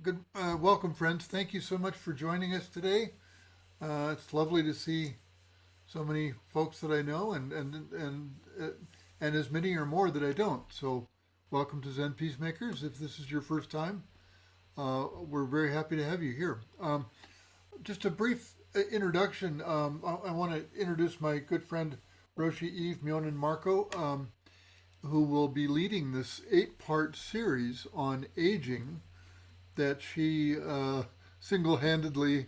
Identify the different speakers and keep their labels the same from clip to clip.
Speaker 1: Good, welcome, friends. Thank you so much for joining us today. It's lovely to see so many folks that I know, and as many or more that I don't. So, welcome to Zen Peacemakers. If this is your first time, we're very happy to have you here. Just a brief introduction. I want to introduce my good friend Roshi Eve Myonen Marko, who will be leading this eight-part series on aging that she single-handedly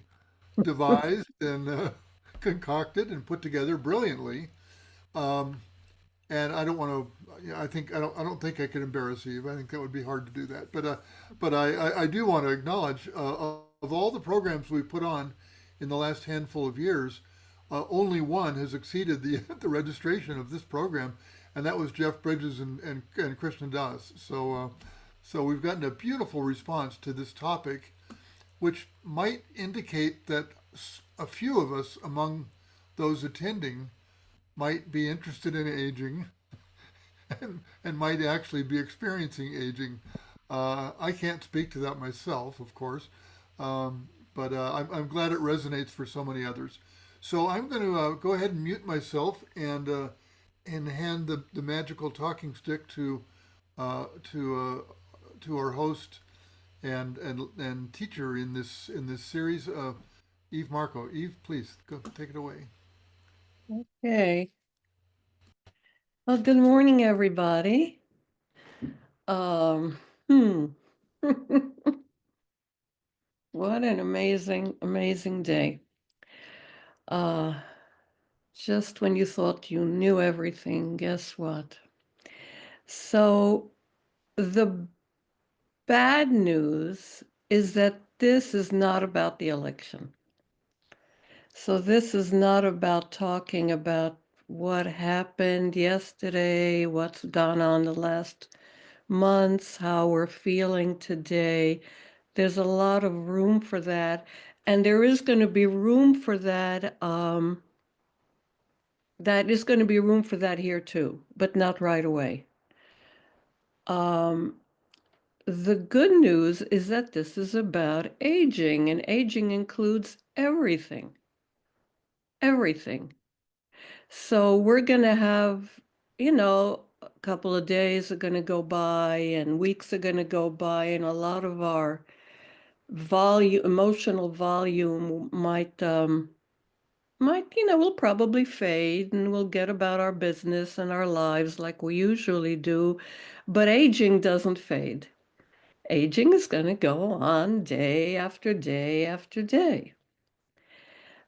Speaker 1: devised and concocted and put together brilliantly. Um, and I don't want to. I think I don't think I could embarrass Eve. I think that would be hard to do that. But I do want to acknowledge of all the programs we put on in the last handful of years, only one has exceeded the the registration of this program, and that was Jeff Bridges and Krishna Das. So we've gotten a beautiful response to this topic, which might indicate that a few of us among those attending might be interested in aging and might actually be experiencing aging. I can't speak to that myself, of course, but I'm glad it resonates for so many others. So I'm going to go ahead and mute myself and hand the magical talking stick uh, to to our host and teacher in this series, Eve Marko. Eve, please go take it away.
Speaker 2: Okay. Well, good morning, everybody. Um, hmm. What an amazing, amazing day. Uh, just when you thought you knew everything, guess what? So the bad news is that this is not about the election. So this is not about talking about what happened yesterday, what's gone on the last months, how we're feeling today. There's a lot of room for that. And there is going to be room for that. That is going to be room for that here too, but not right away. Um, the good news is that this is about aging, and aging includes everything, everything. So we're going to have, a couple of days are going to go by and weeks are going to go by, and a lot of our emotional volume will probably fade and we'll get about our business and our lives like we usually do. But aging doesn't fade. Aging is going to go on day after day after day.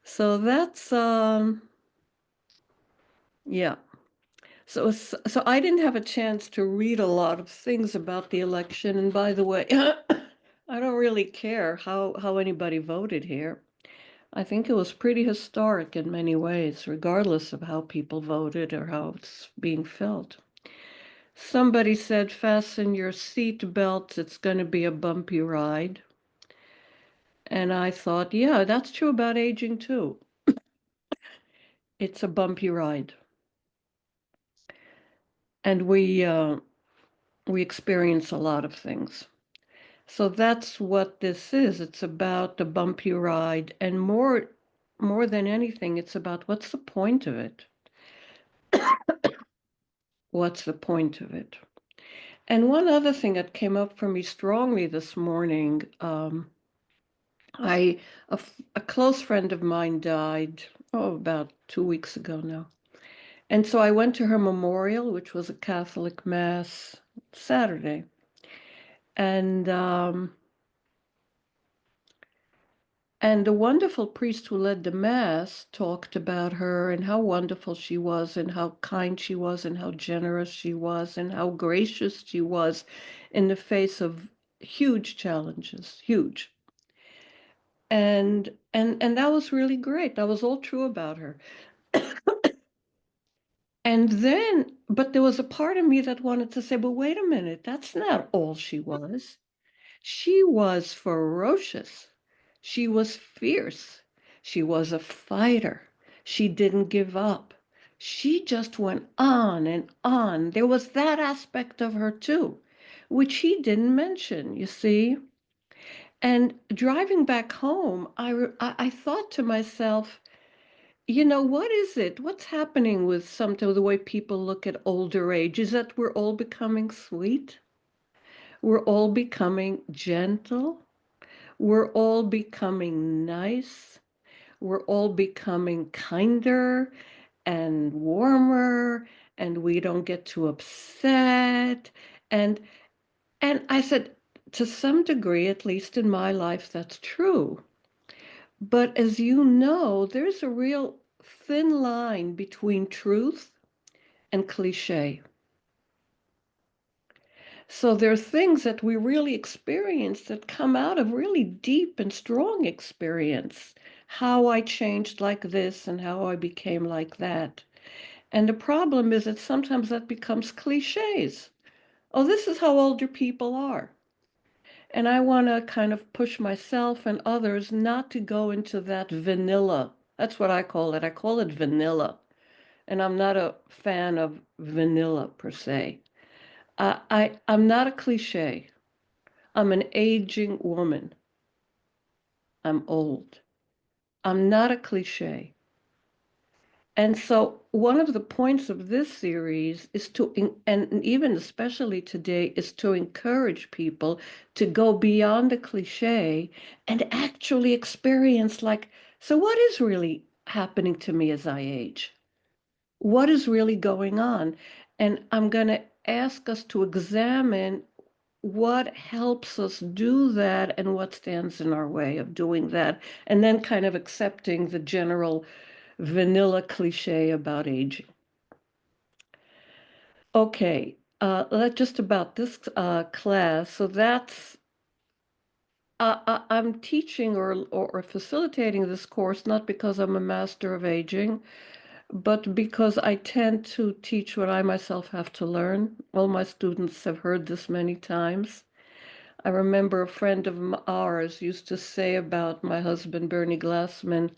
Speaker 2: So that's yeah. So I didn't have a chance to read a lot of things about the election. And by the way, I don't really care how anybody voted here. I think it was pretty historic in many ways, regardless of how people voted or how it's being felt. Somebody said, fasten your seat belts, it's going to be a bumpy ride. And I thought, yeah, that's true about aging too. It's a bumpy ride. And we experience a lot of things. So that's what this is. It's about the bumpy ride. And more than anything, it's about what's the point of it? What's the point of it? And one other thing that came up for me strongly this morning, I a close friend of mine died, about 2 weeks ago now. And so I went to her memorial, which was a Catholic mass Saturday. And and the wonderful priest who led the mass talked about her and how wonderful she was and how kind she was and how generous she was and how gracious she was in the face of huge challenges, huge. And that was really great. That was all true about her. And then, but there was a part of me that wanted to say, but wait a minute, that's not all she was. She was ferocious. She was fierce. She was a fighter. She didn't give up. She just went on and on. There was that aspect of her too, which he didn't mention, you see. And driving back home, I thought to myself, what is it? What's happening with some of the way people look at older age? Is that we're all becoming sweet? We're all becoming gentle? We're all becoming nice? We're all becoming kinder and warmer, and we don't get too upset. And and I said, to some degree, at least in my life, that's true. But as you know, there's a real thin line between truth and cliche. So there are things that we really experience that come out of really deep and strong experience. How I changed like this and how I became like that. And the problem is that sometimes that becomes cliches. Oh, this is how older people are. And I want to kind of push myself and others not to go into that vanilla. That's what I call it. I call it vanilla. And I'm not a fan of vanilla per se. I'm not a cliche. I'm an aging woman. I'm old. I'm not a cliche. And so, one of the points of this series is and even especially today, is to encourage people to go beyond the cliche and actually experience, like, so what is really happening to me as I age? What is really going on? And I'm going to ask us to examine what helps us do that and what stands in our way of doing that, and then kind of accepting the general vanilla cliche about aging. Okay, that's just about this class. So that's I'm teaching or facilitating this course not because I'm a master of aging, but because I tend to teach what I myself have to learn. All my students have heard this many times. I remember a friend of ours used to say about my husband, Bernie Glassman.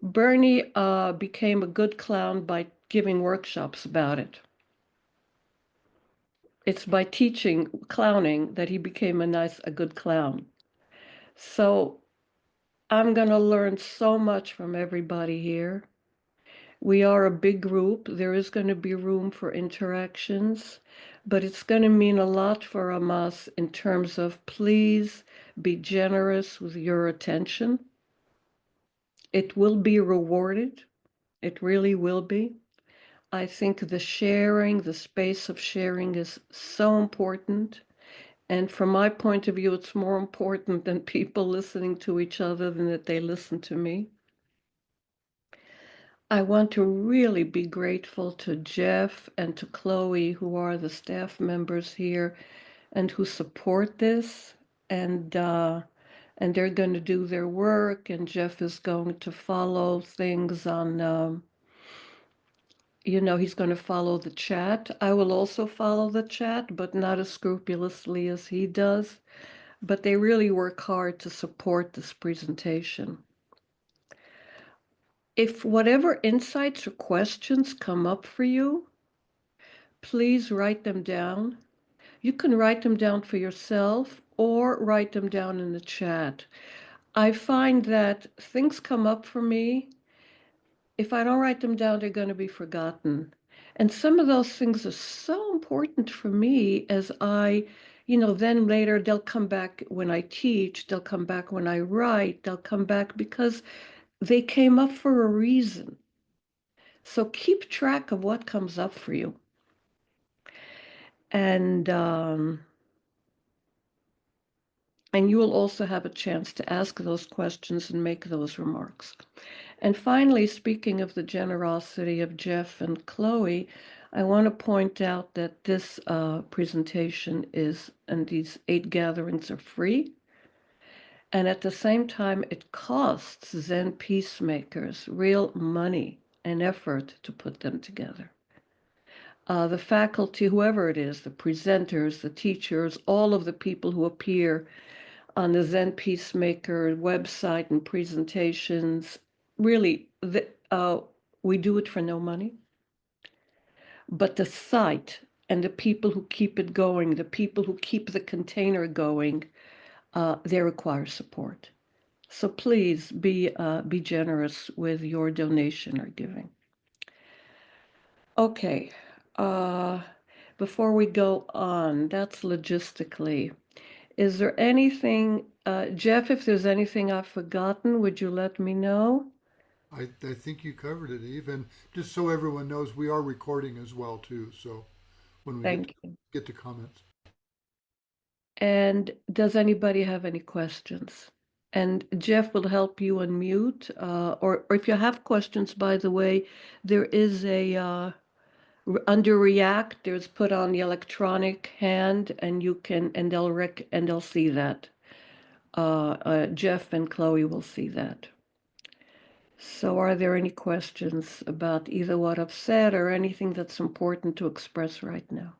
Speaker 2: Bernie became a good clown by giving workshops about it. It's by teaching clowning that he became a good clown. So I'm going to learn so much from everybody here. We are a big group. There is going to be room for interactions, but it's going to mean a lot for us in terms of please be generous with your attention. It will be rewarded. It really will be. I think the sharing, the space of sharing is so important. And from my point of view, it's more important than people listening to each other than that they listen to me. I want to really be grateful to Geoff and to Chloe, who are the staff members here and who support this. And they're going to do their work, and Geoff is going to follow things on, he's going to follow the chat. I will also follow the chat, but not as scrupulously as he does. But they really work hard to support this presentation. If whatever insights or questions come up for you, please write them down. You can write them down for yourself or write them down in the chat. I find that things come up for me. If I don't write them down, they're going to be forgotten. And some of those things are so important for me as then later they'll come back when I teach, they'll come back when I write, they'll come back because they came up for a reason. So keep track of what comes up for you. And you will also have a chance to ask those questions and make those remarks. And finally, speaking of the generosity of Geoff and Chloe, I want to point out that this presentation and these 8 gatherings are free. And at the same time, it costs Zen Peacemakers real money and effort to put them together. The faculty, whoever it is, the presenters, the teachers, all of the people who appear on the Zen Peacemaker website and presentations, really, we do it for no money. But the site and the people who keep it going, the people who keep the container going, they require support. So please be generous with your donation or giving. Okay. Uh, Before we go on, that's logistically. Is there anything, Geoff, if there's anything I've forgotten, would you let me know?
Speaker 1: I think you covered it, Eve. And just so everyone knows, we are recording as well too. So when we
Speaker 2: Thank you.
Speaker 1: get to comments,
Speaker 2: And does anybody have any questions? And Geoff will help you unmute. Or if you have questions, by the way, there is a under React, there's put on the electronic hand, and you can, and they'll see that. Geoff and Chloe will see that. So are there any questions about either what I've said or anything that's important to express right now?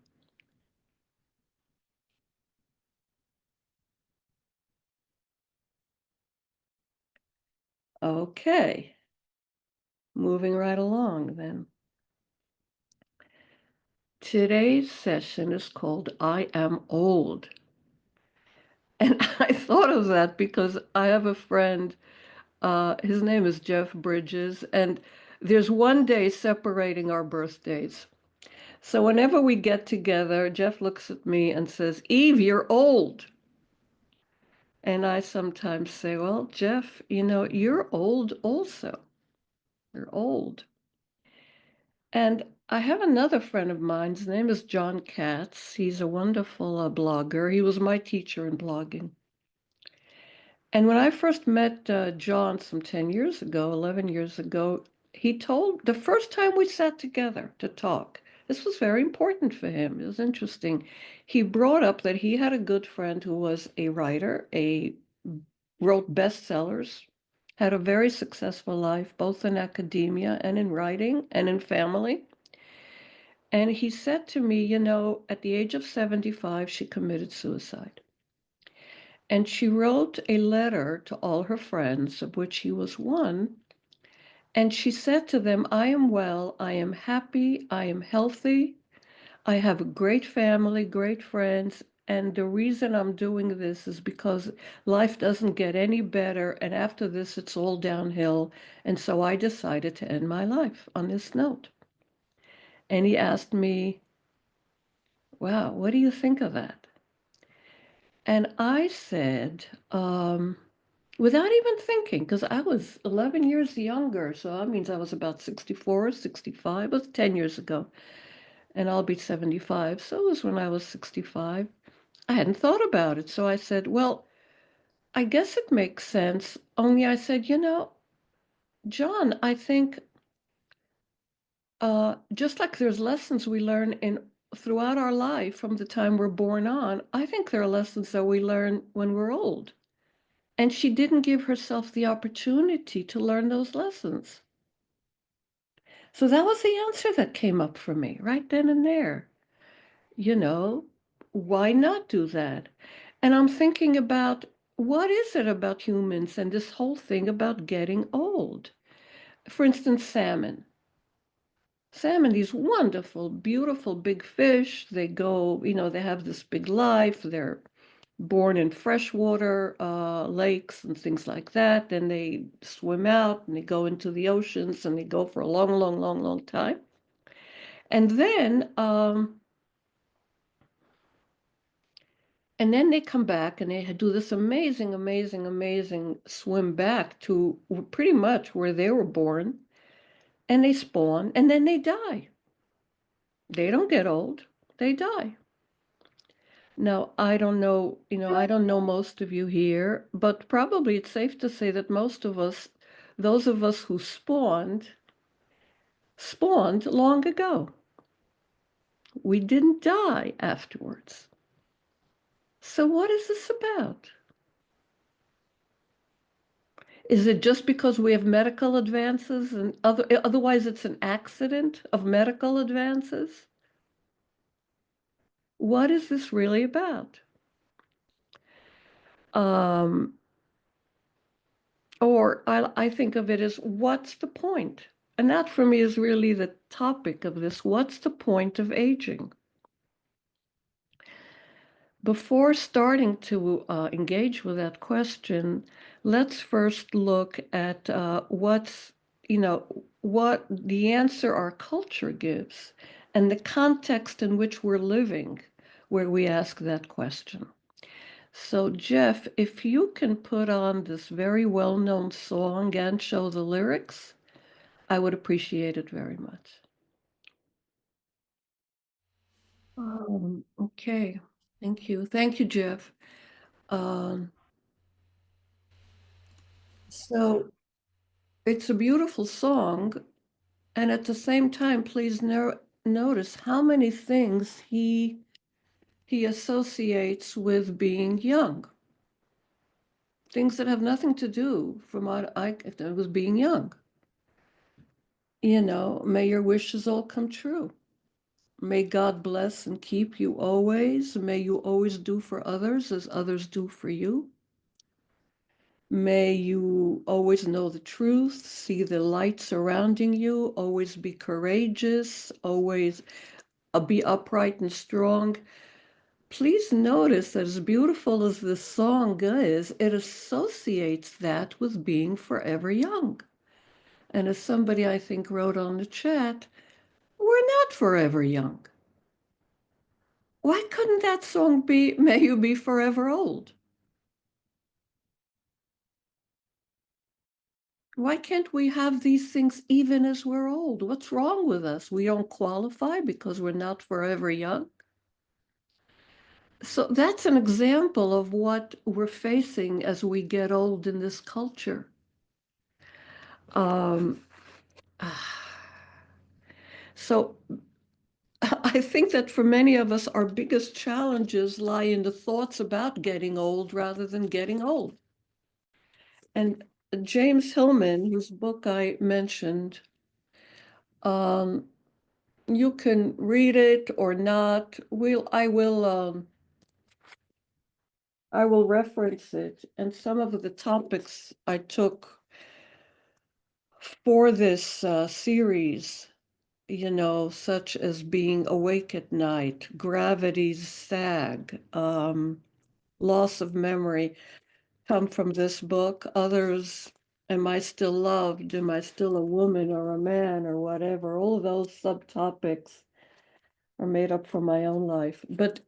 Speaker 2: Okay, moving right along then. Today's session is called I Am Old. And I thought of that because I have a friend, his name is Jeff Bridges, and there's one day separating our birthdays. So whenever we get together, Jeff looks at me and says, Eve, you're old. And I sometimes say, well, Jeff, you're old also. You're old. And I have another friend of mine. His name is John Katz. He's a wonderful blogger. He was my teacher in blogging. And when I first met John some 10 years ago, 11 years ago, he told the first time we sat together to talk, this was very important for him. It was interesting. He brought up that he had a good friend who was a writer, wrote bestsellers, had a very successful life, both in academia and in writing and in family. And he said to me, at the age of 75, she committed suicide. And she wrote a letter to all her friends, of which he was one. And she said to them, I am well, I am happy, I am healthy, I have a great family, great friends. And the reason I'm doing this is because life doesn't get any better. And after this, it's all downhill. And so I decided to end my life on this note. And he asked me, wow, what do you think of that? And I said, without even thinking, because I was 11 years younger, so that means I was about 64, 65. It was 10 years ago, and I'll be 75. So it was when I was 65. I hadn't thought about it. So I said, well, I guess it makes sense. Only I said, John, I think just like there's lessons we learn in throughout our life from the time we're born on, I think there are lessons that we learn when we're old. And she didn't give herself the opportunity to learn those lessons. So that was the answer that came up for me right then and there. You know, why not do that? And I'm thinking about what is it about humans and this whole thing about getting old? For instance, salmon. Salmon, these wonderful, beautiful big fish, they go, they have this big life. They're born in freshwater lakes and things like that. Then they swim out and they go into the oceans and they go for a long, long, long, long time. And then they come back and they do this amazing, amazing, amazing swim back to pretty much where they were born, and they spawn and then they die. They don't get old, they die. Now, I don't know, I don't know most of you here, but probably it's safe to say that most of us, those of us who spawned long ago. We didn't die afterwards. So what is this about? Is it just because we have medical advances and otherwise it's an accident of medical advances? What is this really about? Um, or I think of it as what's the point? And that for me is really the topic of this. What's the point of aging? before starting to engage with that question, let's first look at what's, what the answer our culture gives and the context in which we're living where we ask that question. So, Geoff, if you can put on this very well-known song and show the lyrics, I would appreciate it very much. Okay. Thank you. Thank you, Geoff. Um, so it's a beautiful song, and at the same time, please notice how many things he associates with being young. Things that have nothing to do from what with being young. May your wishes all come true. May God bless and keep you always. May you always do for others as others do for you. May you always know the truth, see the light surrounding you, always be courageous, always be upright and strong. Please notice that as beautiful as this song is, it associates that with being forever young. And as somebody I think wrote on the chat, we're not forever young. Why couldn't that song be, May You Be Forever Old? Why can't we have these things even as we're old? What's wrong with us? We don't qualify because we're not forever young. So that's an example of what we're facing as we get old in this culture. Um, so I think that for many of us, our biggest challenges lie in the thoughts about getting old rather than getting old. And James Hillman, whose book I mentioned, um, you can read it or not. I will reference it, and some of the topics I took for this series, such as being awake at night, gravity's sag, loss of memory, come from this book. Others, am I still loved? Am I still a woman or a man or whatever? All those subtopics are made up from my own life. But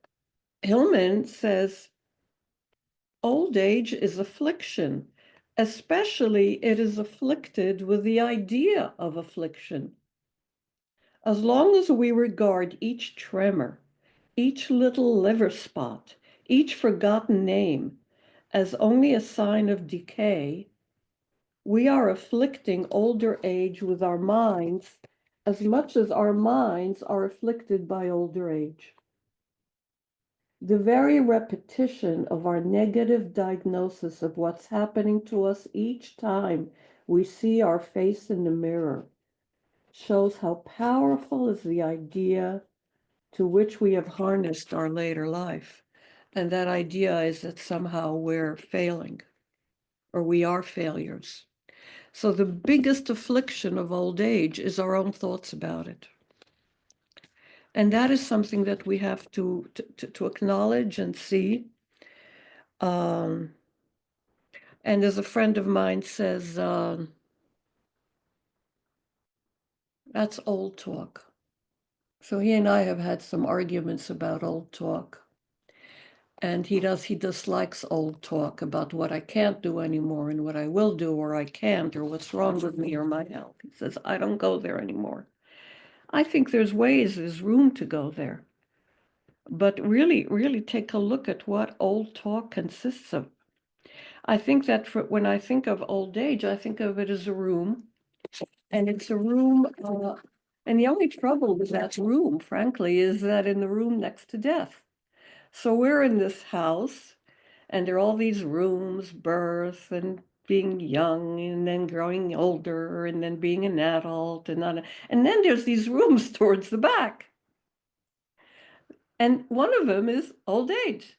Speaker 2: Hillman says old age is affliction, especially it is afflicted with the idea of affliction. As long as we regard each tremor, each little liver spot, each forgotten name as only a sign of decay, we are afflicting older age with our minds as much as our minds are afflicted by older age. The very repetition of our negative diagnosis of what's happening to us each time we see our face in the mirror shows how powerful is the idea to which we have harnessed our later life. And that idea is that somehow we're failing or we are failures. So the biggest affliction of old age is our own thoughts about it. And that is something that we have to acknowledge and see. And as a friend of mine says, that's old talk. So he and I have had some arguments about old talk. And he dislikes old talk about what I can't do anymore and what I will do or I can't or what's wrong with me or my health. He says, I don't go there anymore. I think there's room to go there. But really, really take a look at what old talk consists of. I think that when I think of old age, I think of it as a room. And it's a room, and the only trouble with that room, frankly, is that in the room next to death. So we're in this house, and there are all these rooms, birth, and being young, and then growing older, and then being an adult, and then there's these rooms towards the back. And one of them is old age.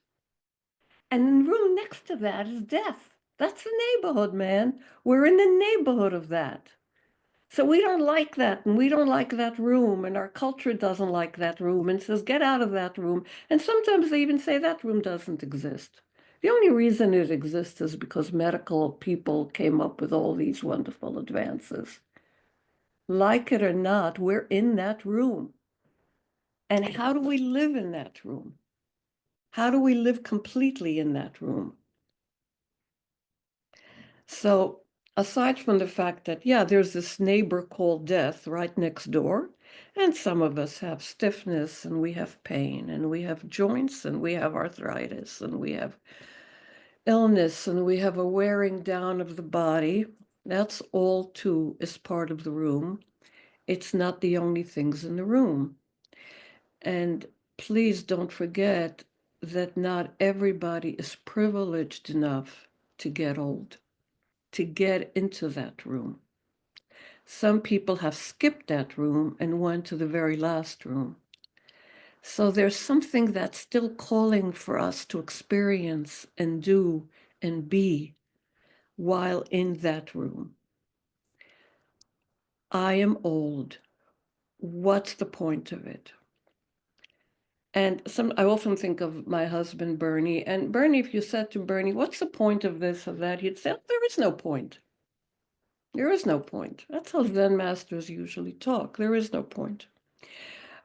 Speaker 2: And the room next to that is death. That's the neighborhood, man. We're in the neighborhood of that. So we don't like that, and we don't like that room, and our culture doesn't like that room and says, get out of that room. And sometimes they even say that room doesn't exist. The only reason it exists is because medical people came up with all these wonderful advances. Like it or not, we're in that room. And how do we live in that room? How do we live completely in that room? So aside from the fact that, yeah, there's this neighbor called death right next door, and some of us have stiffness and we have pain and we have joints and we have arthritis and we have illness and we have a wearing down of the body. That's all too is part of the room. It's not the only things in the room. And please don't forget that not everybody is privileged enough to get old, to get into that room. Some people have skipped that room and went to the very last room. So there's something that's still calling for us to experience and do and be while in that room. I am old. What's the point of it? And I often think of my husband, Bernie. And Bernie, if you said to Bernie, what's the point of this or that? He'd say, there is no point. There is no point. That's how Zen masters usually talk. There is no point.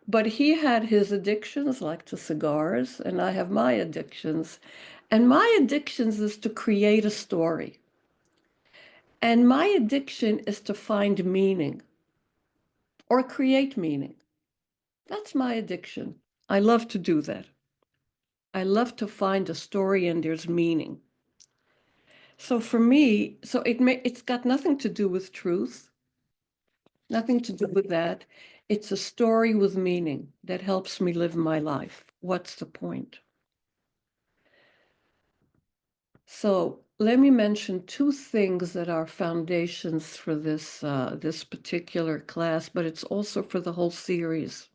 Speaker 2: But he had his addictions, like to cigars, and I have my addictions. And my addictions is to create a story. And my addiction is to find meaning or create meaning. That's my addiction. I love to do that. I love to find a story and there's meaning. So for me, it's got nothing to do with truth, nothing to do with that. It's a story with meaning that helps me live my life. What's the point? So let me mention two things that are foundations for this particular class, but it's also for the whole series.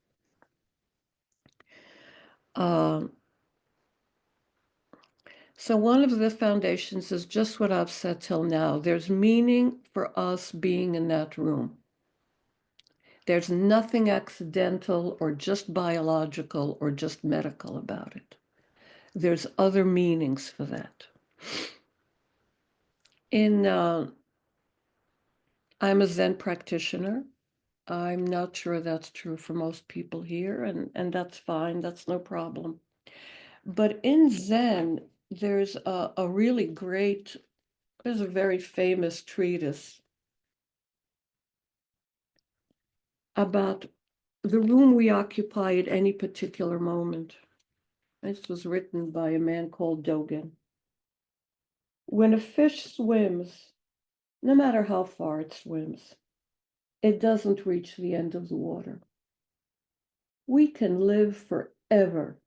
Speaker 2: So one of the foundations is just what I've said till now. There's meaning for us being in that room. There's nothing accidental or just biological or just medical about it. There's other meanings for that. I'm a Zen practitioner. I'm not sure that's true for most people here, and that's fine. That's no problem. But in Zen, there's a really great, there's a very famous treatise about the room we occupy at any particular moment. This was written by a man called Dogen. When a fish swims, no matter how far it swims, it doesn't reach the end of the water. We can live forever.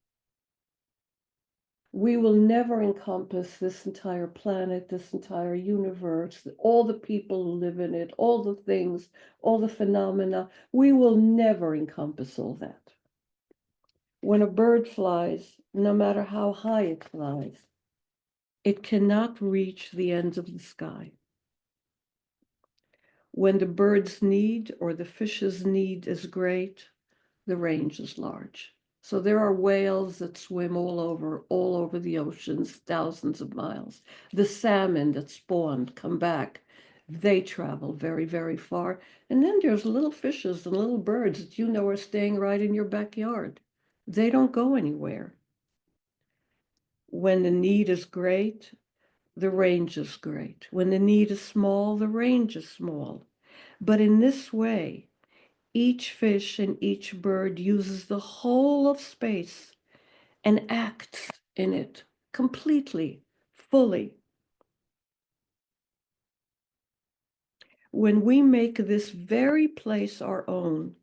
Speaker 2: We will never encompass this entire planet, this entire universe, all the people who live in it, all the things, all the phenomena. We will never encompass all that. When a bird flies, no matter how high it flies, it cannot reach the end of the sky. When the bird's need or the fish's need is great, the range is large. So there are whales that swim all over the oceans, thousands of miles. The salmon that spawned come back. They travel very, very far. And then there's little fishes and little birds that you know are staying right in your backyard. They don't go anywhere. When the need is great, the range is great. When the need is small, the range is small. But in this way, each fish and each bird uses the whole of space and acts in it completely, fully. When we make this very place our own,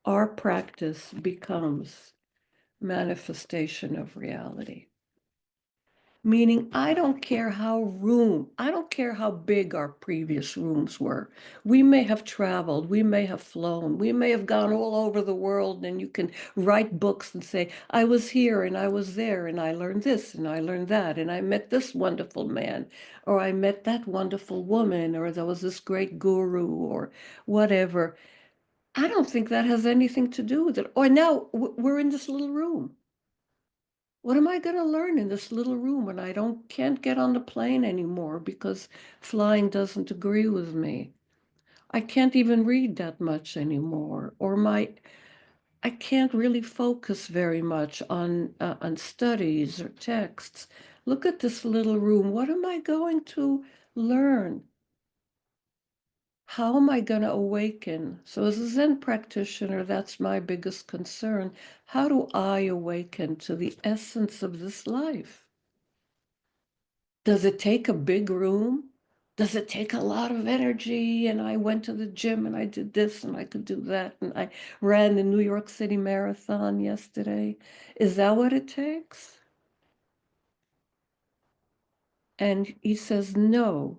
Speaker 2: our practice becomes manifestation of reality. Meaning, I don't care I don't care how big our previous rooms were. We may have traveled, we may have flown, we may have gone all over the world, and you can write books and say, I was here and I was there and I learned this and I learned that and I met this wonderful man, or I met that wonderful woman, or there was this great guru, or whatever. I don't think that has anything to do with it. Or now we're in this little room. What am I going to learn in this little room when I can't get on the plane anymore because flying doesn't agree with me? I can't even read that much anymore, or I can't really focus very much on studies or texts. Look at this little room. What am I going to learn? How am I going to awaken? So, as a Zen practitioner, that's my biggest concern. How do I awaken to the essence of this life? Does it take a big room? Does it take a lot of energy? And I went to the gym and I did this and I could do that. And I ran the New York City Marathon yesterday. Is that what it takes? And he says, no.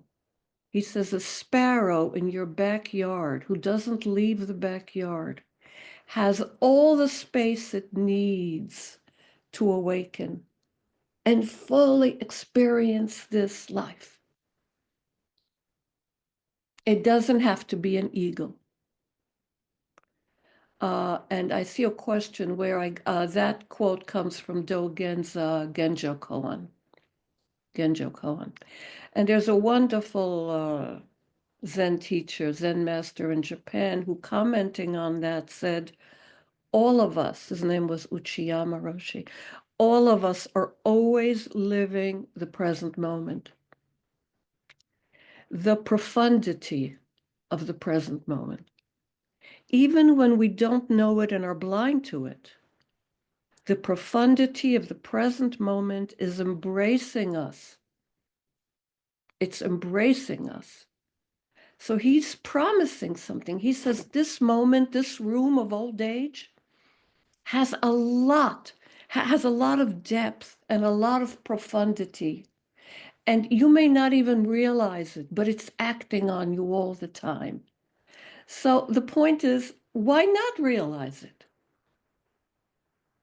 Speaker 2: He says, a sparrow in your backyard who doesn't leave the backyard has all the space it needs to awaken and fully experience this life. It doesn't have to be an eagle. And I see a question where that quote comes from Dogen's Genjo Koan. Genjo Koan. And there's a wonderful Zen teacher, Zen master in Japan, who commenting on that said, all of us, his name was Uchiyama Roshi, all of us are always living the present moment. The profundity of the present moment. Even when we don't know it and are blind to it, the profundity of the present moment is embracing us. It's embracing us. So he's promising something. He says, this moment, this room of old age has a lot of depth and a lot of profundity. And you may not even realize it, but it's acting on you all the time. So the point is, why not realize it?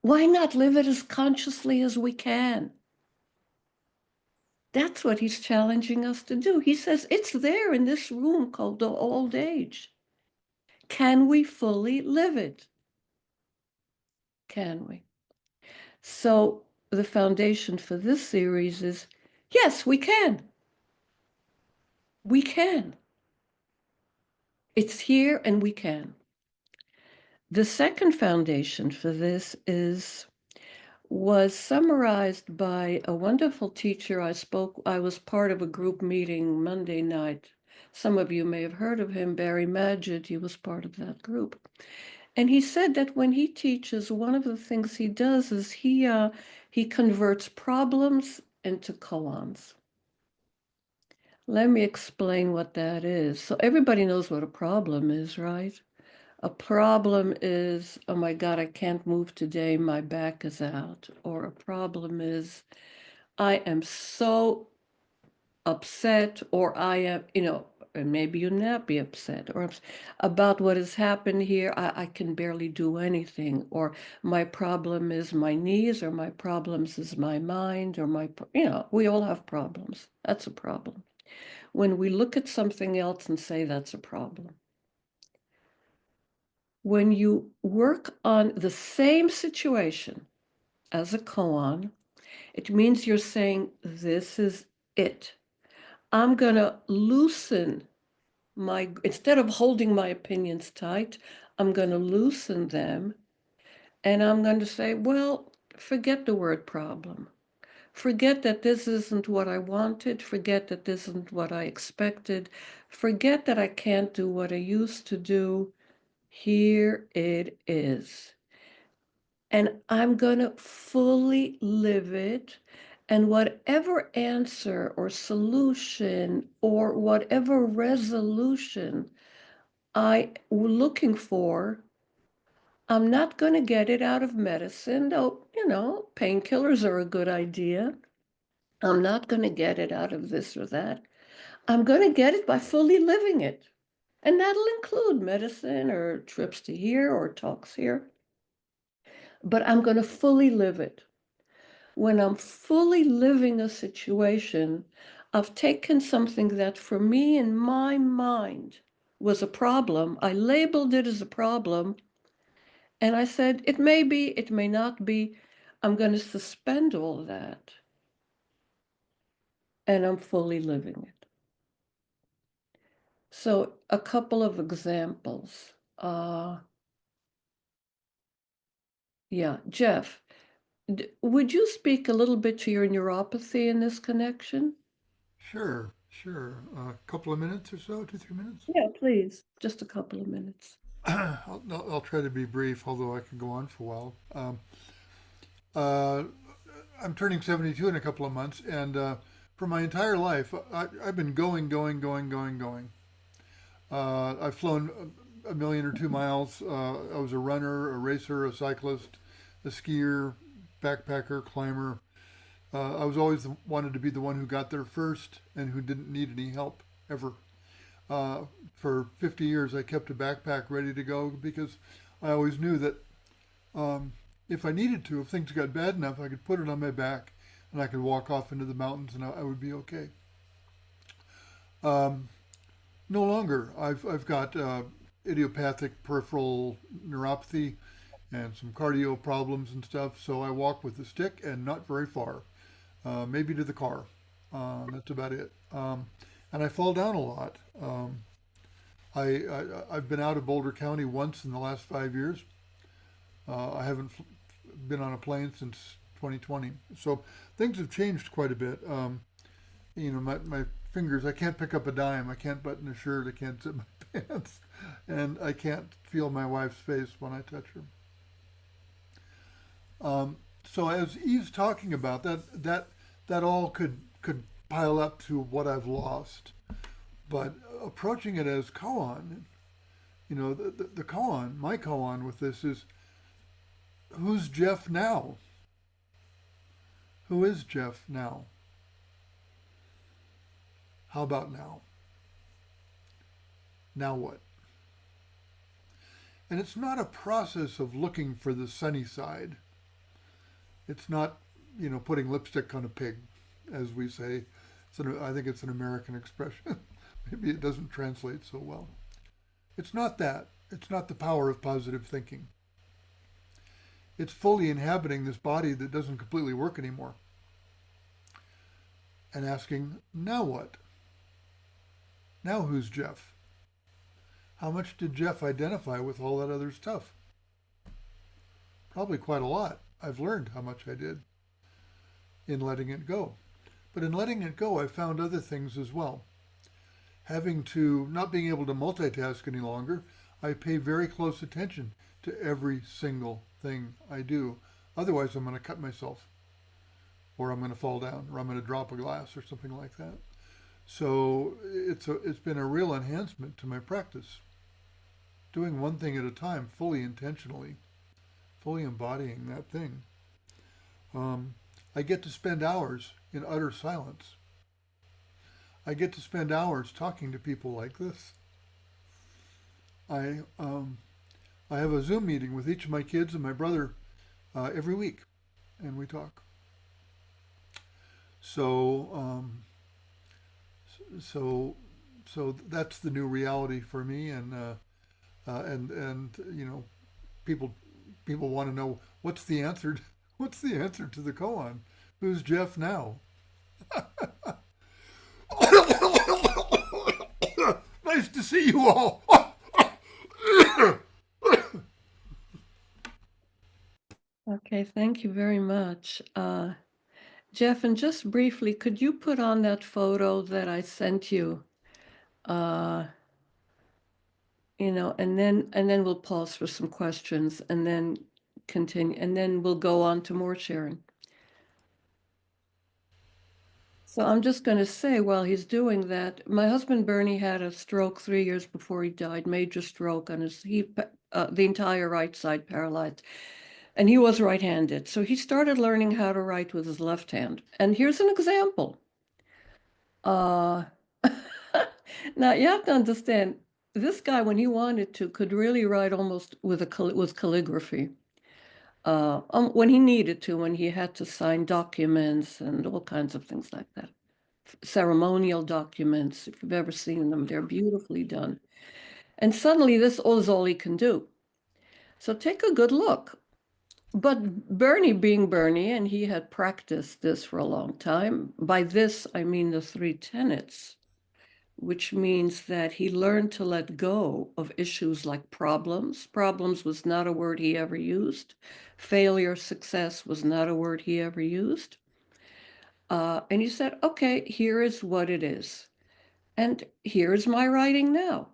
Speaker 2: Why not live it as consciously as we can? That's what he's challenging us to do. He says, it's there in this room called the old age. Can we fully live it? Can we? So the foundation for this series is, yes, we can. We can. It's here and we can. The second foundation for this was summarized by a wonderful teacher. I was part of a group meeting Monday night. Some of you may have heard of him, Barry Magid. He was part of that group. And he said that when he teaches, one of the things he does is he converts problems into koans. Let me explain what that is. So everybody knows what a problem is, right? A problem is, oh my God, I can't move today, my back is out. Or a problem is, I am so upset, or I am, and maybe you not be upset or about what has happened here. I can barely do anything. Or my problem is my knees, or my problems is my mind, or we all have problems. That's a problem. When we look at something else and say that's a problem. When you work on the same situation as a koan, it means you're saying, this is it. I'm going to loosen instead of holding my opinions tight, I'm going to loosen them. And I'm going to say, well, forget the word problem. Forget that this isn't what I wanted. Forget that this isn't what I expected. Forget that I can't do what I used to do. Here it is. And I'm going to fully live it. And whatever answer or solution or whatever resolution I'm looking for, I'm not going to get it out of medicine, though, painkillers are a good idea. I'm not going to get it out of this or that. I'm going to get it by fully living it. And that'll include medicine or trips to here or talks here. But I'm going to fully live it. When I'm fully living a situation, I've taken something that for me in my mind was a problem. I labeled it as a problem. And I said, it may be, it may not be. I'm going to suspend all that. And I'm fully living it. So, a couple of examples. Yeah, Geoff, would you speak a little bit to your neuropathy in this connection?
Speaker 1: Sure, sure. A couple of minutes or so, 2, 3 minutes.
Speaker 2: Yeah, please. Just a couple of minutes.
Speaker 1: I'll try to be brief, although I can go on for a while. Uh, I'm turning 72 in a couple of months, and for my entire life, I've been going, going, going, going, going. I've flown a million or 2 miles. I was a runner, a racer, a cyclist, a skier, backpacker, climber. I was always wanted to be the one who got there first and who didn't need any help ever. For 50 years, I kept a backpack ready to go because I always knew that um, if I needed to, if things got bad enough, I could put it on my back and I could walk off into the mountains and I would be okay. Um, no longer. I've got idiopathic peripheral neuropathy and some cardio problems and stuff, so I walk with a stick and not very far, maybe to the car. That's about it. And I fall down a lot. I've been out of Boulder County once in the last 5 years. I haven't been on a plane since 2020. So things have changed quite a bit. My fingers, I can't pick up a dime. I can't button a shirt. I can't zip my pants. And I can't feel my wife's face when I touch her. So as Eve's talking about that all could pile up to what I've lost. But approaching it as koan, the koan, my koan with this is, who's Geoff now? Who is Geoff now? How about now? Now what? And it's not a process of looking for the sunny side. It's not, putting lipstick on a pig, as we say. I think it's an American expression. Maybe it doesn't translate so well. It's not that. It's not the power of positive thinking. It's fully inhabiting this body that doesn't completely work anymore and asking, now what? Now who's Geoff? How much did Geoff identify with all that other stuff? Probably quite a lot. I've learned how much I did in letting it go. But in letting it go, I found other things as well. Having to, not being able to multitask any longer, I pay very close attention to every single thing I do. Otherwise, I'm going to cut myself, or I'm going to fall down, or I'm going to drop a glass, or something like that. So it's been a real enhancement to my practice. Doing one thing at a time, fully intentionally, fully embodying that thing. I get to spend hours in utter silence. I get to spend hours talking to people like this. I I have a Zoom meeting with each of my kids and my brother every week, and we talk. So so so that's the new reality for me, and people people want to know what's the answer. What's the answer to the koan? Who's Geoff now? Nice to see you all.
Speaker 2: Okay, thank you very much. Geoff, and just briefly, could you put on that photo that I sent you? Uh, and then we'll pause for some questions and then continue, and then we'll go on to more sharing. So I'm just going to say, while he's doing that, my husband Bernie had a stroke 3 years before he died, major stroke on the entire right side paralyzed. And he was right-handed. So he started learning how to write with his left hand. And here's an example. Now you have to understand, this guy, when he wanted to, could really write almost with calligraphy. When he needed to, when he had to sign documents and all kinds of things like that. Ceremonial documents, if you've ever seen them, they're beautifully done. And suddenly this is all he can do. So take a good look. But Bernie being Bernie, and he had practiced this for a long time. By this, I mean the three tenets, which means that he learned to let go of issues like problems. Problems was not a word he ever used. Failure, success was not a word he ever used. And he said, okay, here is what it is. And here's my writing now.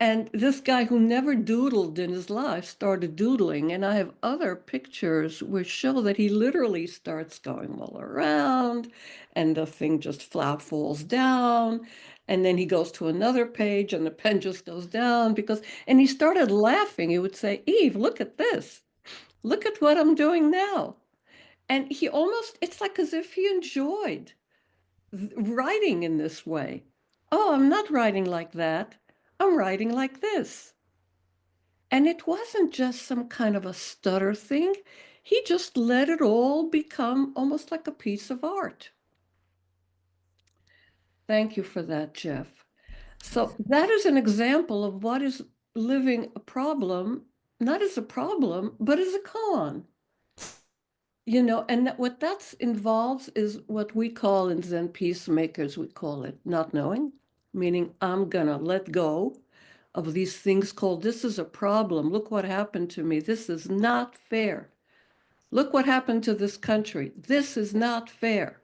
Speaker 2: And this guy who never doodled in his life started doodling. And I have other pictures which show that he literally starts going all around and the thing just falls down. And then he goes to another page and the pen just goes down and he started laughing. He would say, Eve, look at this. Look at what I'm doing now. And it's like as if he enjoyed writing in this way. Oh, I'm not writing like that. I'm writing like this. And it wasn't just some kind of a stutter thing. He just let it all become almost like a piece of art. Thank you for that, Geoff. So that is an example of what is living a problem, not as a problem, but as a koan. And what that involves is what we call in Zen Peacemakers, we call it not knowing, meaning I'm gonna let go of these things called, this is a problem. Look what happened to me. This is not fair. Look what happened to this country. This is not fair.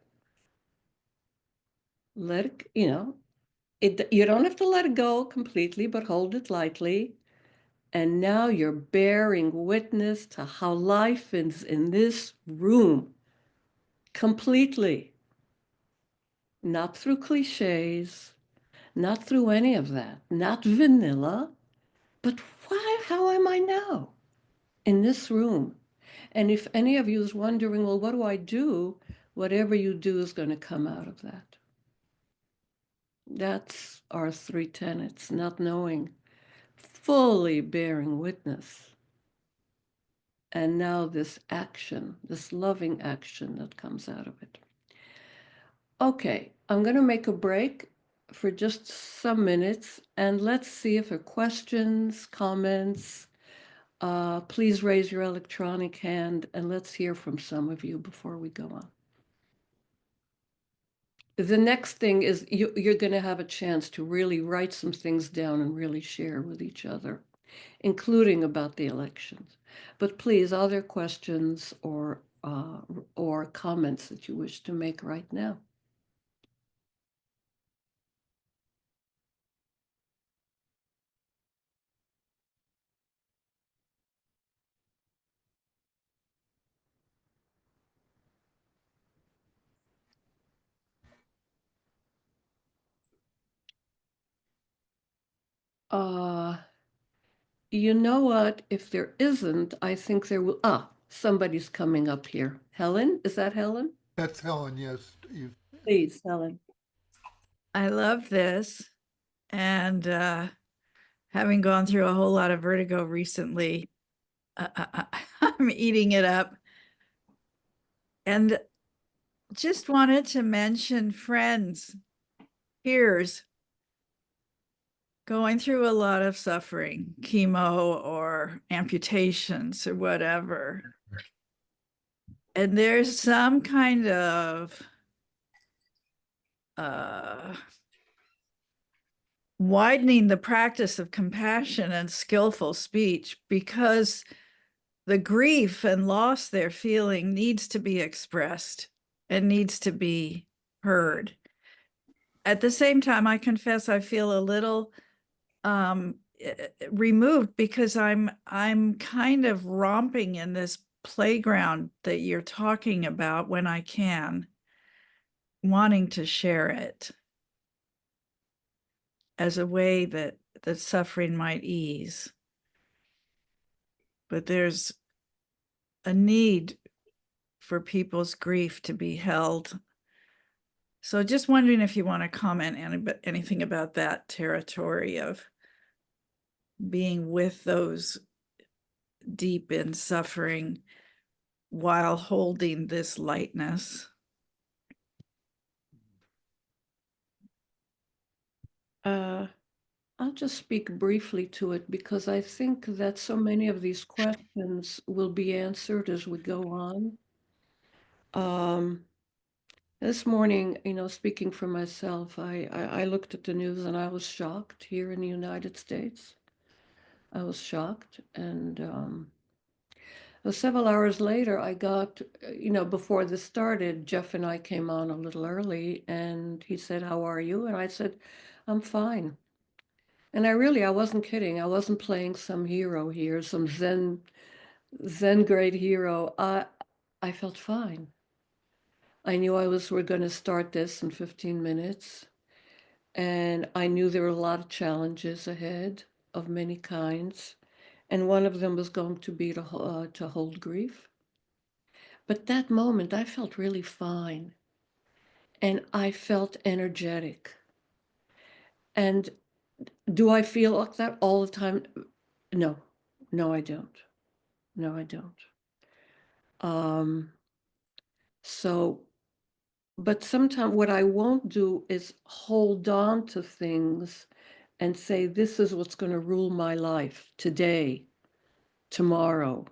Speaker 2: Let it, you don't have to let it go completely, but hold it lightly. And now you're bearing witness to how life is in this room completely. Not through clichés, not through any of that, not vanilla, but how am I now in this room? And if any of you is wondering, well, what do I do? Whatever you do is going to come out of that. That's our three tenets, not knowing, fully bearing witness. And now this action, this loving action that comes out of it. Okay, I'm going to make a break for just some minutes and let's see if there are questions, comments. Please raise your electronic hand and let's hear from some of you before we go on. The next thing is you're going to have a chance to really write some things down and really share with each other, including about the elections. But please, are there questions or comments that you wish to make right now? You know what? If there isn't, I think there will. Somebody's coming up here. Helen, is that Helen?
Speaker 1: That's Helen, yes.
Speaker 2: Please, Helen.
Speaker 3: I love this. And having gone through a whole lot of vertigo recently, I'm eating it up. And just wanted to mention friends, peers going through a lot of suffering, chemo or amputations or whatever. And there's some kind of widening the practice of compassion and skillful speech, because the grief and loss they're feeling needs to be expressed and needs to be heard. At the same time, I confess I feel a little removed because I'm kind of romping in this playground that you're talking about when I can, wanting to share it as a way that suffering might ease. But there's a need for people's grief to be held. So just wondering if you want to comment anything about that territory of being with those deep in suffering while holding this lightness.
Speaker 2: I'll just speak briefly to it because I think that so many of these questions will be answered as we go on. This morning, speaking for myself, I looked at the news and I was shocked here in the United States. I was shocked. And several hours later, I got, before this started, Geoff and I came on a little early and he said, "How are you?" And I said, "I'm fine." And I wasn't kidding. I wasn't playing some hero here, some Zen great hero. I felt fine. I knew we're going to start this in 15 minutes. And I knew there were a lot of challenges ahead of many kinds. And one of them was going to be to hold grief. But that moment, I felt really fine. And I felt energetic. And do I feel like that all the time? No, I don't. No, I don't. So, but sometimes what I won't do is hold on to things and say, this is what's going to rule my life today, tomorrow.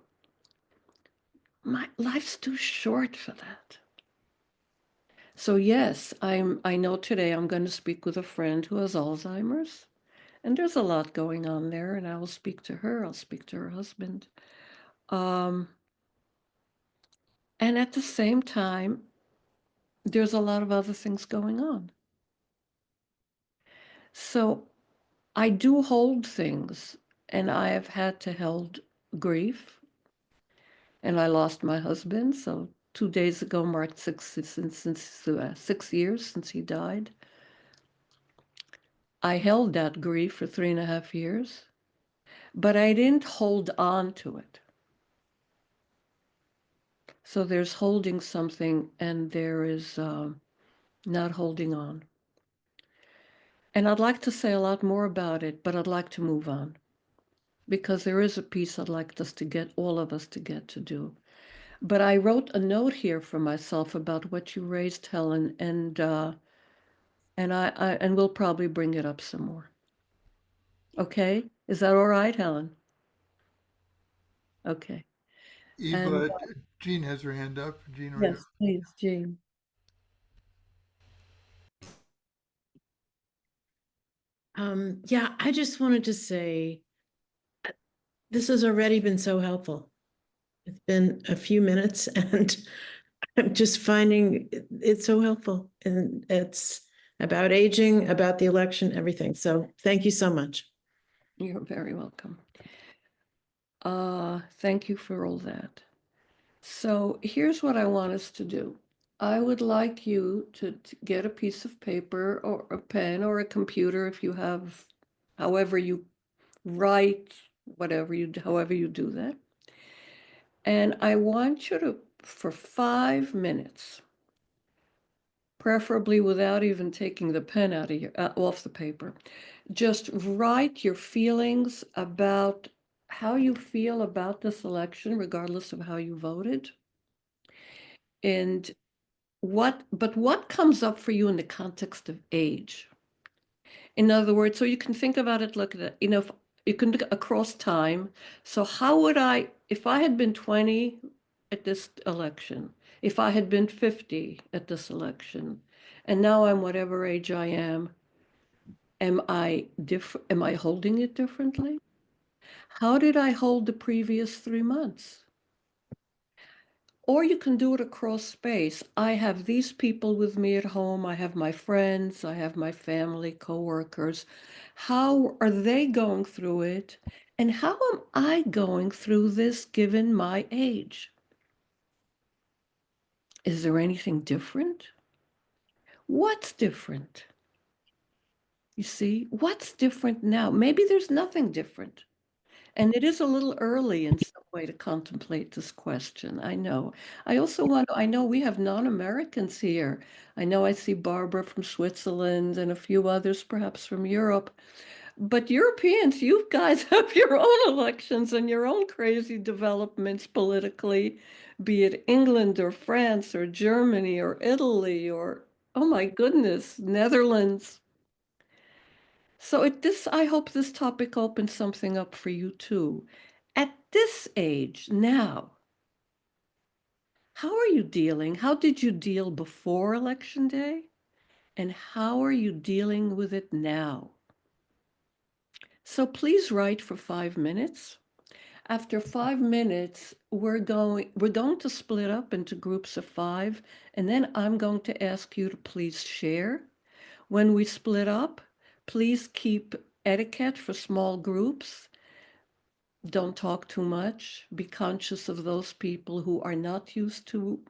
Speaker 2: My life's too short for that. So yes, I know today I'm going to speak with a friend who has Alzheimer's, and there's a lot going on there, and I will speak to her. I'll speak to her husband. And at the same time, there's a lot of other things going on. So I do hold things, and I have had to hold grief. And I lost my husband, so 2 days ago marked 6 years since he died. I held that grief for 3.5 years, but I didn't hold on to it. So there's holding something, and there is not holding on. And I'd like to say a lot more about it, but I'd like to move on because there is a piece I'd like us to get, all of us to get to do. But I wrote a note here for myself about what you raised, Helen, and we'll probably bring it up some more. Okay, is that all right, Helen? Okay.
Speaker 1: Eva, Jean has her hand up. Jean, right up.
Speaker 2: Yes, please, Jean.
Speaker 4: Yeah, I just wanted to say this has already been so helpful. It's been a few minutes and I'm just finding it so helpful. And it's about aging, about the election, everything. So thank you so much.
Speaker 2: You're very welcome. Thank you for all that. So here's what I want us to do. I would like you to get a piece of paper or a pen or a computer if you have, however you write, however you do that. And I want you to, for 5 minutes, preferably without even taking the pen out of off the paper, just write your feelings about how you feel about this election, regardless of how you voted. And what comes up for you in the context of age? In other words, so you can think about it, look at it, if you can look across time. So how would if I had been 20 at this election, if I had been 50 at this election, and now I'm whatever age I am I holding it differently? How did I hold the previous 3 months? Or you can do it across space. I have these people with me at home. I have my friends. I have my family, coworkers. How are they going through it? And how am I going through this given my age? Is there anything different? What's different? You see, what's different now? Maybe there's nothing different. And it is a little early in some way to contemplate this question. I know. I know we have non-Americans here. I know I see Barbara from Switzerland and a few others perhaps from Europe. But Europeans, you guys have your own elections and your own crazy developments politically, be it England or France or Germany or Italy or, oh my goodness, Netherlands. So I hope this topic opens something up for you too. At this age now, how are you dealing? How did you deal before Election Day? And how are you dealing with it now? So please write for 5 minutes. After 5 minutes, we're going to split up into groups of 5, and then I'm going to ask you to please share. When we split up, please keep etiquette for small groups. Don't talk too much. Be conscious of those people who are not used to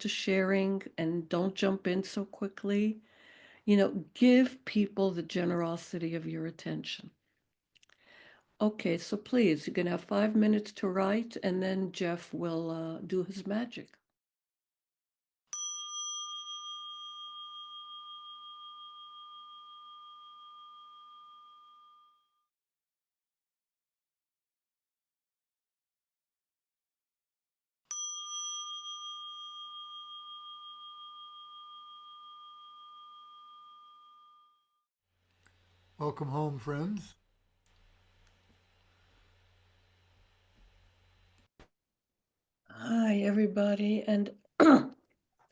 Speaker 2: sharing, and don't jump in so quickly. Give people the generosity of your attention. Okay, so please, you're going to have 5 minutes to write, and then Geoff will do his magic.
Speaker 1: Welcome home, friends.
Speaker 2: Hi, everybody, and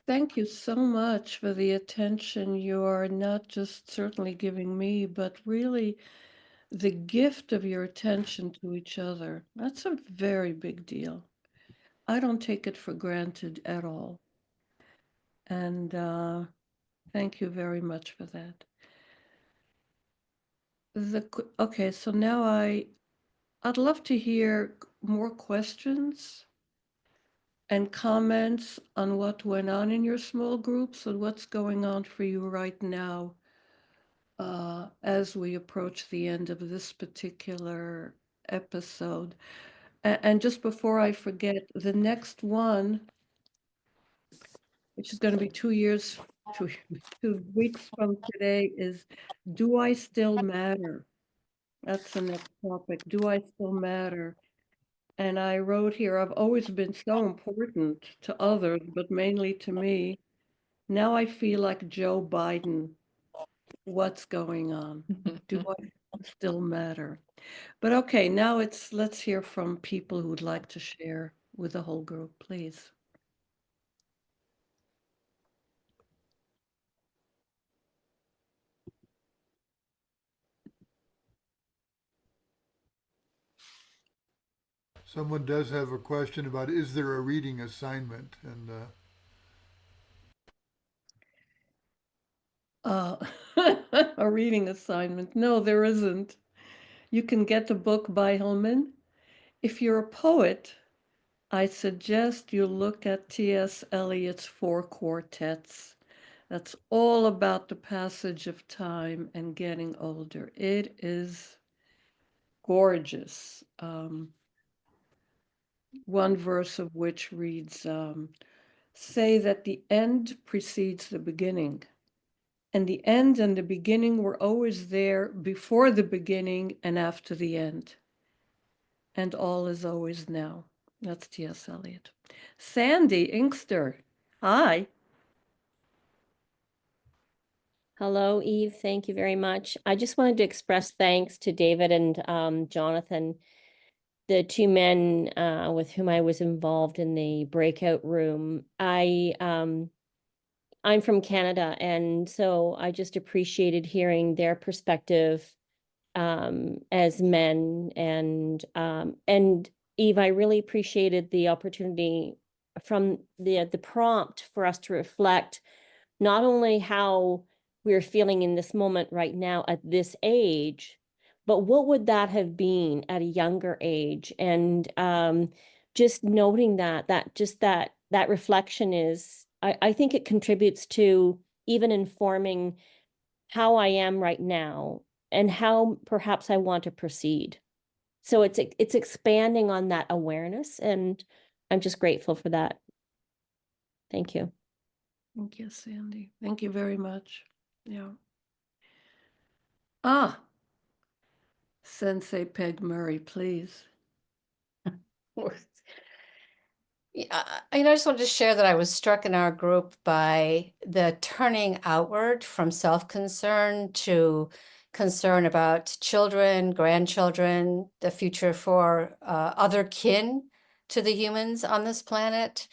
Speaker 2: thank you so much for the attention you're not just certainly giving me, but really the gift of your attention to each other. That's a very big deal. I don't take it for granted at all. And thank you very much for that. Okay, so now I'd love to hear more questions and comments on what went on in your small groups and what's going on for you right now as we approach the end of this particular episode. And just before I forget, the next one, which is going to be 2 weeks from today, is Do I Still Matter? That's the next topic. Do I still matter? And I wrote here, I've always been so important to others, but mainly to me. Now I feel like Joe Biden. What's going on? Do I still matter? But okay, now let's hear from people who would like to share with the whole group, please.
Speaker 1: Someone does have a question about, is there a reading assignment? And
Speaker 2: A reading assignment. No, there isn't. You can get a book by Hillman. If you're a poet, I suggest you look at T.S. Eliot's 4 Quartets. That's all about the passage of time and getting older. It is gorgeous. One verse of which reads, say that the end precedes the beginning. And the end and the beginning were always there before the beginning and after the end. And all is always now. That's T.S. Eliot. Sandy Inkster, hi.
Speaker 5: Hello, Eve. Thank you very much. I just wanted to express thanks to David and Jonathan, the 2 men with whom I was involved in the breakout room. I'm from Canada, and so I just appreciated hearing their perspective as men. And Eve, I really appreciated the opportunity from the prompt for us to reflect not only how we're feeling in this moment right now at this age, but what would that have been at a younger age? And just noting that reflection is, I think it contributes to even informing how I am right now and how perhaps I want to proceed. So it's expanding on that awareness, and I'm just grateful for that. Thank you.
Speaker 2: Thank you, Sandy. Thank you very much. Yeah. Sensei Peg Murray, please.
Speaker 6: Yeah, I just wanted to share that I was struck in our group by the turning outward from self-concern to concern about children, grandchildren, the future for other kin to the humans on this planet,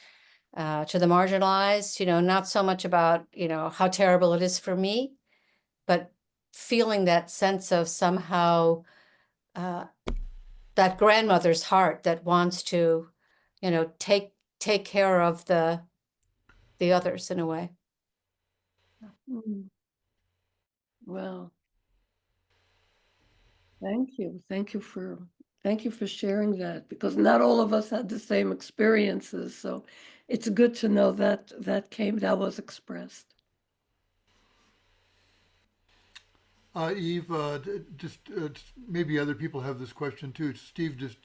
Speaker 6: to the marginalized, not so much about, how terrible it is for me, but feeling that sense of somehow that grandmother's heart that wants to, take care of the others in a way.
Speaker 2: Well, thank you. Thank you for sharing that, because not all of us had the same experiences. So it's good to know that that was expressed.
Speaker 1: Eve, just maybe other people have this question too. Steve just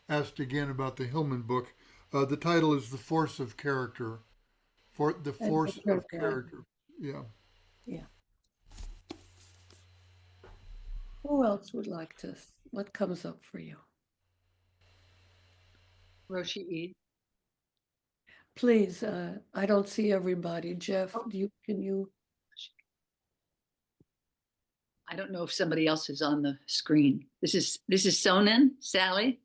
Speaker 1: asked again about the Hillman book. The title is "The Force of Character." The force of character. Yeah.
Speaker 2: Yeah. Who else would like to? What comes up for you?
Speaker 7: Roshi Eve.
Speaker 2: Please, I don't see everybody. Geoff, can you?
Speaker 7: I don't know if somebody else is on the screen. This is Sonnen, Sally.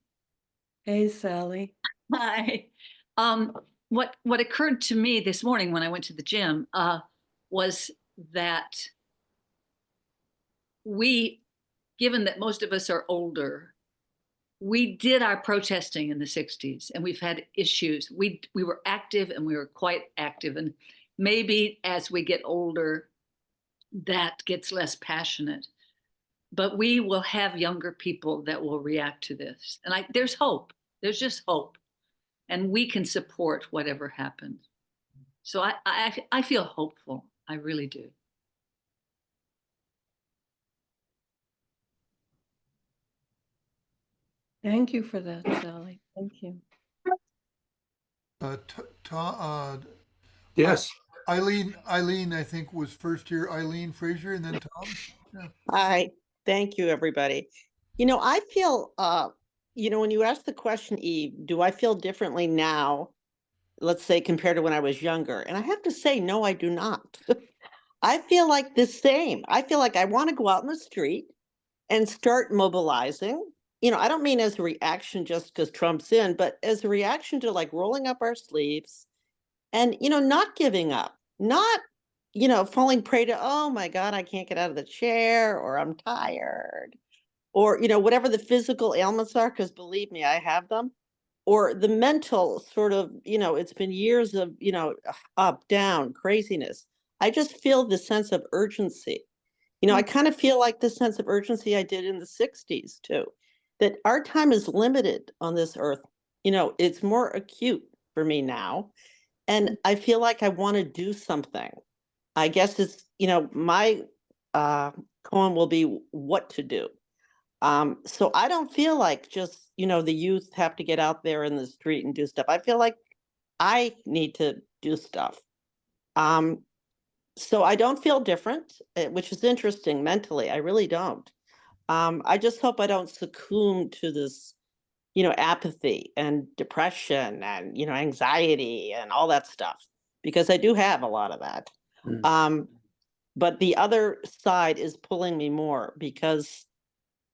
Speaker 2: Hey, Sally.
Speaker 7: Hi. What occurred to me this morning when I went to the gym was that given that most of us are older, we did our protesting in the 60s and we've had issues. We were active, and we were quite active. And maybe as we get older, that gets less passionate. But we will have younger people that will react to this. And there's hope. There's just hope. And we can support whatever happens. So I feel hopeful. I really do.
Speaker 2: Thank you for that, Sally. Thank you.
Speaker 8: Yes.
Speaker 1: Eileen, I think was first here. Eileen Fraser, and then Tom. Yeah.
Speaker 9: Hi, thank you, everybody. I feel, when you ask the question, Eve, do I feel differently now, let's say, compared to when I was younger? And I have to say, no, I do not. I feel like the same. I feel like I want to go out in the street and start mobilizing. I don't mean as a reaction just because Trump's in, but as a reaction to like rolling up our sleeves and, not giving up, not falling prey to, oh my God, I can't get out of the chair, or I'm tired, or, whatever the physical ailments are, because believe me, I have them, or the mental sort of, it's been years of, up, down, craziness. I just feel the sense of urgency. I kind of feel like the sense of urgency I did in the 60s too, that our time is limited on this earth. It's more acute for me now. And I feel like I want to do something. I guess it's, my koan will be what to do. So I don't feel like just, the youth have to get out there in the street and do stuff. I feel like I need to do stuff. So I don't feel different, which is interesting mentally. I really don't. I just hope I don't succumb to this, apathy and depression and, anxiety and all that stuff, because I do have a lot of that. But the other side is pulling me more because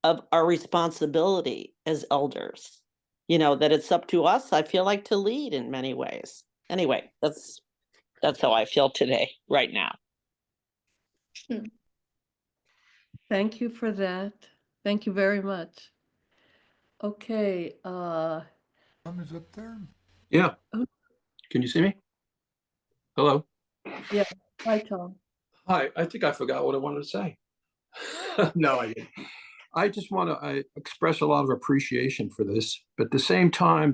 Speaker 9: of our responsibility as elders, that it's up to us, I feel like, to lead in many ways. Anyway, that's how I feel today, right now.
Speaker 2: Thank you for that. Thank you very much. Okay.
Speaker 1: Tom is up there.
Speaker 8: Yeah. Can you see me? Hello.
Speaker 2: Yeah. Hi, Tom.
Speaker 8: Hi. I think I forgot what I wanted to say. No, I didn't. I just want to express a lot of appreciation for this, but at the same time,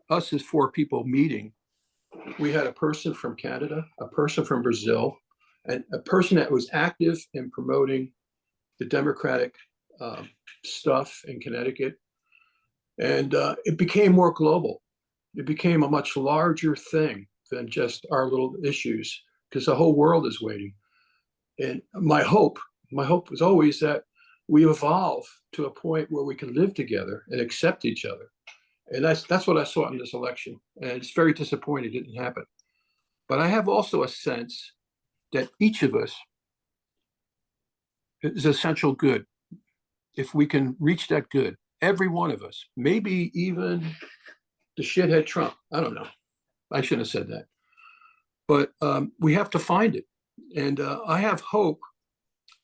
Speaker 8: us as four people meeting, we had a person from Canada, a person from Brazil, and a person that was active in promoting the democratic stuff in Connecticut. And it became more global. It became a much larger thing than just our little issues, because the whole world is waiting. And my hope was always that we evolve to a point where we can live together and accept each other. And that's what I saw in this election. And it's very disappointing it didn't happen. But I have also a sense that each of us is essential good. If we can reach that good, every one of us, maybe even the shithead Trump, I don't know. I shouldn't have said that. But we have to find it. And I have hope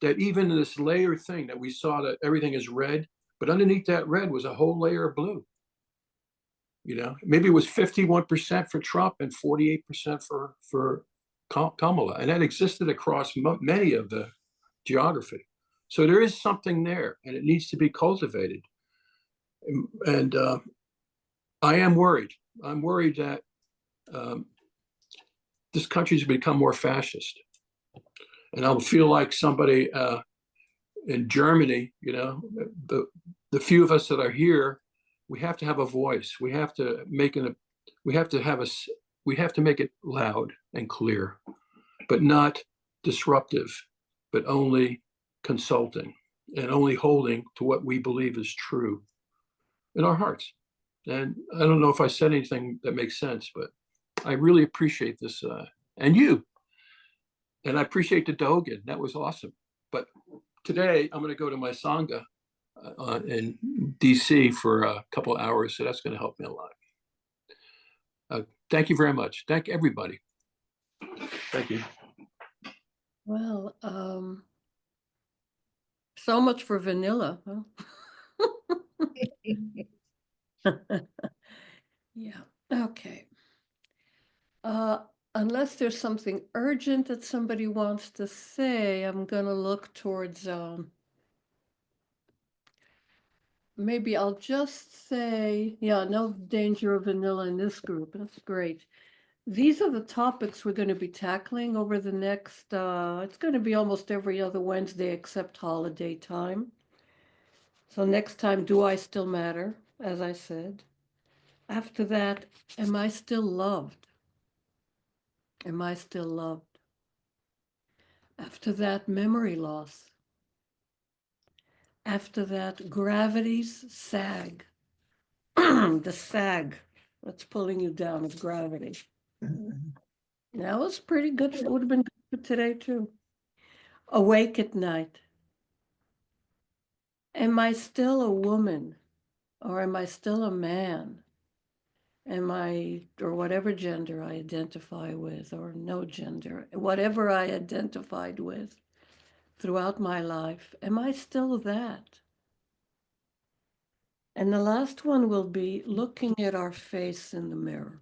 Speaker 8: that even in this layer thing that we saw, that everything is red, but underneath that red was a whole layer of blue. You know, maybe it was 51% for Trump and 48% for Kamala, and that existed across many of the geography. So there is something there, and it needs to be cultivated. And I am worried. I'm worried that this country's become more fascist. And I'll feel like somebody in Germany, you know, the few of us that are here, we have to have a voice. We have to make we have to make it loud and clear, but not disruptive, but only consulting and only holding to what we believe is true in our hearts. And I don't know if I said anything that makes sense, but I really appreciate this, and you. And I appreciate the Dogen. That was awesome. But today I'm going to go to my Sangha in DC for a couple of hours. So that's going to help me a lot. Thank you very much. Thank everybody. Thank you.
Speaker 2: Well, so much for vanilla, huh? Yeah, okay. Unless there's something urgent that somebody wants to say, I'm gonna look towards, maybe I'll just say, yeah, no danger of vanilla in this group. That's great. These are the topics we're going to be tackling over the next, it's going to be almost every other Wednesday except holiday time. So next time, do I still matter, as I said? After that, am I still loved? Am I still loved? After that, memory loss. After that, gravity's sag. The sag that's pulling you down is gravity. That was pretty good. It would have been good for today, too. Awake at night. Am I still a woman? Or am I still a man? Am I, or whatever gender I identify with, or no gender, whatever I identified with throughout my life, am I still that? And the last one will be looking at our face in the mirror.